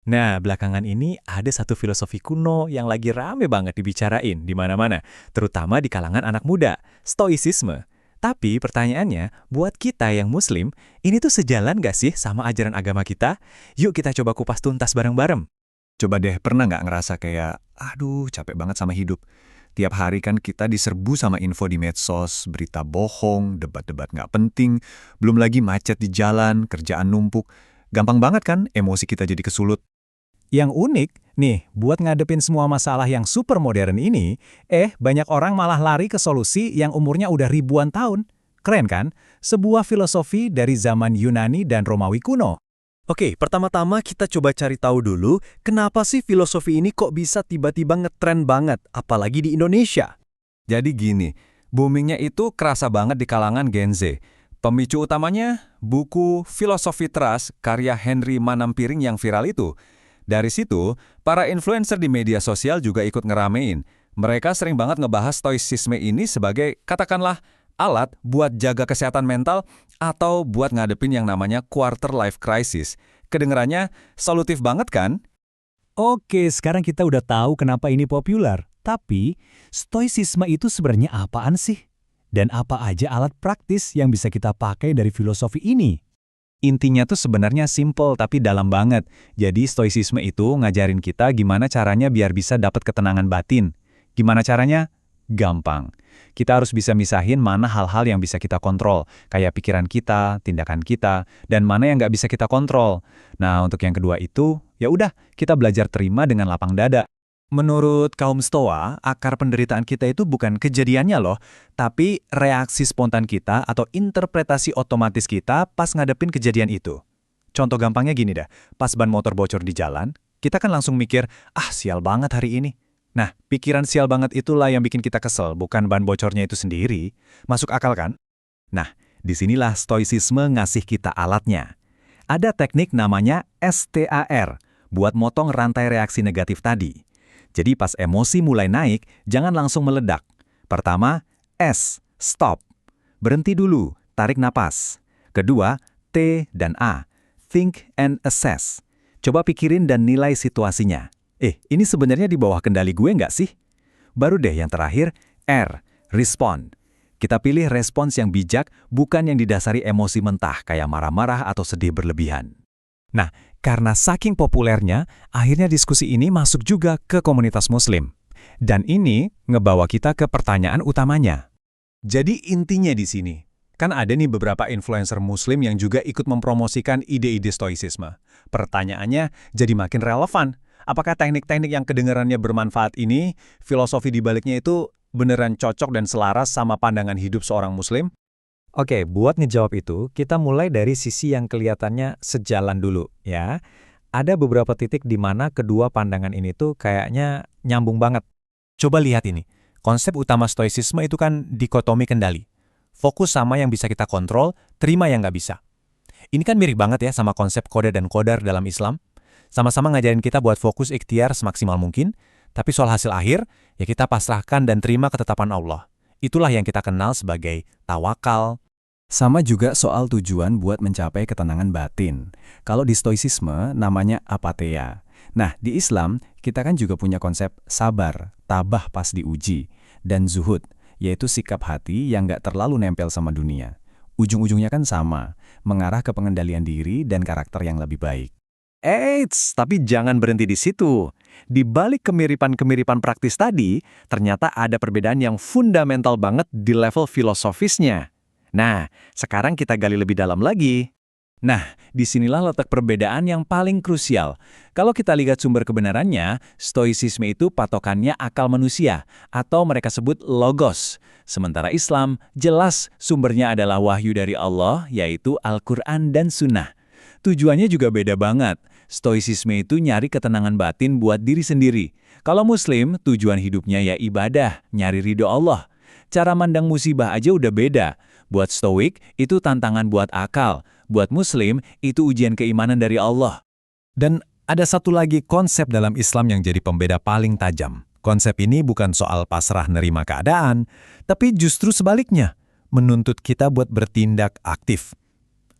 Nah, belakangan ini ada satu filosofi kuno yang lagi rame banget dibicarain di mana-mana, terutama di kalangan anak muda, Stoicisme. Tapi pertanyaannya, buat kita yang muslim, ini tuh sejalan gak sih sama ajaran agama kita? Yuk kita coba kupas tuntas bareng-bareng. Coba deh, pernah nggak ngerasa kayak, aduh capek banget sama hidup. Tiap hari kan kita diserbu sama info di medsos, berita bohong, debat-debat nggak penting, belum lagi macet di jalan, kerjaan numpuk. Gampang banget kan emosi kita jadi kesulut. Yang unik, nih, buat ngadepin semua masalah yang super modern ini, banyak orang malah lari ke solusi yang umurnya udah ribuan tahun. Keren kan? Sebuah filosofi dari zaman Yunani dan Romawi kuno. Oke, pertama-tama kita coba cari tahu dulu kenapa sih filosofi ini kok bisa tiba-tiba ngetren banget, apalagi di Indonesia. Jadi gini, boomingnya itu kerasa banget di kalangan Gen Z. Pemicu utamanya buku Filosofi Trust karya Henry Manampiring yang viral itu. Dari situ, para influencer di media sosial juga ikut ngeramein. Mereka sering banget ngebahas stoicisme ini sebagai, katakanlah, alat buat jaga kesehatan mental atau buat ngadepin yang namanya quarter life crisis. Kedengerannya solutif banget kan? Oke, sekarang kita udah tahu kenapa ini populer. Tapi, stoicisme itu sebenarnya apaan sih? Dan apa aja alat praktis yang bisa kita pakai dari filosofi ini? Intinya tuh sebenarnya simple tapi dalam banget. Jadi stoicisme itu ngajarin kita gimana caranya biar bisa dapat ketenangan batin. Gimana caranya? Gampang. Kita harus bisa misahin mana hal-hal yang bisa kita kontrol, kayak pikiran kita, tindakan kita, dan mana yang nggak bisa kita kontrol. Nah, untuk yang kedua itu, ya udah, kita belajar terima dengan lapang dada. Menurut kaum Stoa, akar penderitaan kita itu bukan kejadiannya loh, tapi reaksi spontan kita atau interpretasi otomatis kita pas ngadepin kejadian itu. Contoh gampangnya gini dah, pas ban motor bocor di jalan, kita kan langsung mikir, ah sial banget hari ini. Nah, pikiran sial banget itulah yang bikin kita kesel, bukan ban bocornya itu sendiri. Masuk akal kan? Nah, disinilah stoicisme ngasih kita alatnya. Ada teknik namanya STAR, buat motong rantai reaksi negatif tadi. Jadi pas emosi mulai naik, jangan langsung meledak. Pertama, S, stop. Berhenti dulu, tarik napas. Kedua, T dan A, think and assess. Coba pikirin dan nilai situasinya. Ini sebenarnya di bawah kendali gue nggak sih? Baru deh yang terakhir, R, respond. Kita pilih respons yang bijak, bukan yang didasari emosi mentah kayak marah-marah atau sedih berlebihan. Nah, karena saking populernya, akhirnya diskusi ini masuk juga ke komunitas muslim. Dan ini ngebawa kita ke pertanyaan utamanya. Jadi intinya di sini, kan ada nih beberapa influencer muslim yang juga ikut mempromosikan ide-ide stoicisme. Pertanyaannya jadi makin relevan. Apakah teknik-teknik yang kedengarannya bermanfaat ini, filosofi di baliknya itu beneran cocok dan selaras sama pandangan hidup seorang muslim? Oke, buat ngejawab itu, kita mulai dari sisi yang kelihatannya sejalan dulu, ya. Ada beberapa titik di mana kedua pandangan ini tuh kayaknya nyambung banget. Coba lihat ini. Konsep utama stoicisme itu kan dikotomi kendali. Fokus sama yang bisa kita kontrol, terima yang nggak bisa. Ini kan mirip banget ya sama konsep qada dan qadar dalam Islam. Sama-sama ngajarin kita buat fokus ikhtiar semaksimal mungkin, tapi soal hasil akhir, ya kita pasrahkan dan terima ketetapan Allah. Itulah yang kita kenal sebagai tawakal. Sama juga soal tujuan buat mencapai ketenangan batin. Kalau di stoicisme namanya apatheia. Nah, di Islam kita kan juga punya konsep sabar, tabah pas diuji, dan zuhud, yaitu sikap hati yang nggak terlalu nempel sama dunia. Ujung-ujungnya kan sama, mengarah ke pengendalian diri dan karakter yang lebih baik. Eits, tapi jangan berhenti di situ. Di balik kemiripan-kemiripan praktis tadi, ternyata ada perbedaan yang fundamental banget di level filosofisnya. Nah, sekarang kita gali lebih dalam lagi. Nah, disinilah letak perbedaan yang paling krusial. Kalau kita lihat sumber kebenarannya, stoicisme itu patokannya akal manusia, atau mereka sebut logos. Sementara Islam, jelas sumbernya adalah wahyu dari Allah, yaitu Al-Quran dan Sunnah. Tujuannya juga beda banget. Stoicisme itu nyari ketenangan batin buat diri sendiri. Kalau Muslim, tujuan hidupnya ya ibadah, nyari ridho Allah. Cara mandang musibah aja udah beda. Buat Stoik, itu tantangan buat akal. Buat Muslim, itu ujian keimanan dari Allah. Dan ada satu lagi konsep dalam Islam yang jadi pembeda paling tajam. Konsep ini bukan soal pasrah nerima keadaan, tapi justru sebaliknya, menuntut kita buat bertindak aktif.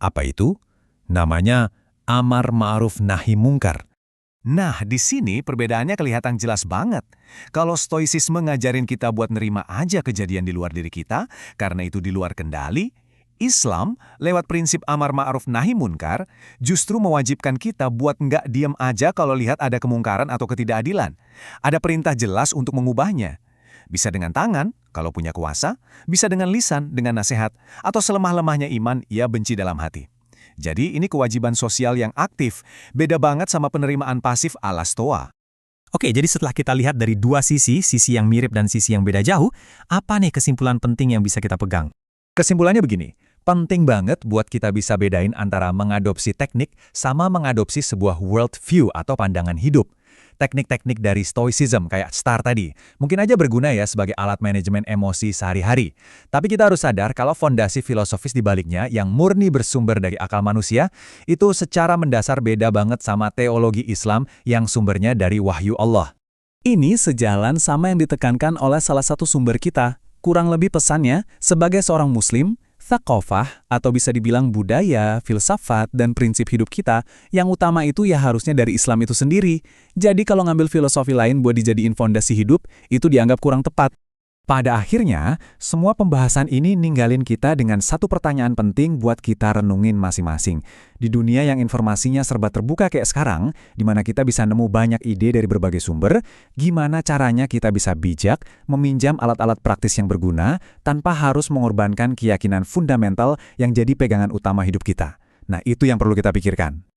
Apa itu? Namanya amar ma'ruf nahi mungkar. Nah, di sini perbedaannya kelihatan jelas banget. Kalau stoicisme ngajarin kita buat nerima aja kejadian di luar diri kita, karena itu di luar kendali, Islam, lewat prinsip amar ma'ruf nahi munkar, justru mewajibkan kita buat nggak diam aja kalau lihat ada kemungkaran atau ketidakadilan. Ada perintah jelas untuk mengubahnya. Bisa dengan tangan, kalau punya kuasa, bisa dengan lisan, dengan nasihat, atau selemah-lemahnya iman, ia benci dalam hati. Jadi ini kewajiban sosial yang aktif, beda banget sama penerimaan pasif ala Stoa. Oke, jadi setelah kita lihat dari dua sisi yang mirip dan sisi yang beda jauh, apa nih kesimpulan penting yang bisa kita pegang? Kesimpulannya begini, penting banget buat kita bisa bedain antara mengadopsi teknik sama mengadopsi sebuah world view atau pandangan hidup. Teknik-teknik dari Stoicism kayak STAR tadi, mungkin aja berguna ya sebagai alat manajemen emosi sehari-hari. Tapi kita harus sadar kalau fondasi filosofis di baliknya yang murni bersumber dari akal manusia, itu secara mendasar beda banget sama teologi Islam yang sumbernya dari wahyu Allah. Ini sejalan sama yang ditekankan oleh salah satu sumber kita. Kurang lebih pesannya, sebagai seorang muslim, thaqafah atau bisa dibilang budaya, filsafat, dan prinsip hidup kita, yang utama itu ya harusnya dari Islam itu sendiri. Jadi kalau ngambil filosofi lain buat dijadiin fondasi hidup, itu dianggap kurang tepat. Pada akhirnya, semua pembahasan ini ninggalin kita dengan satu pertanyaan penting buat kita renungin masing-masing. Di dunia yang informasinya serba terbuka kayak sekarang, di mana kita bisa nemu banyak ide dari berbagai sumber, gimana caranya kita bisa bijak, meminjam alat-alat praktis yang berguna, tanpa harus mengorbankan keyakinan fundamental yang jadi pegangan utama hidup kita. Nah, itu yang perlu kita pikirkan.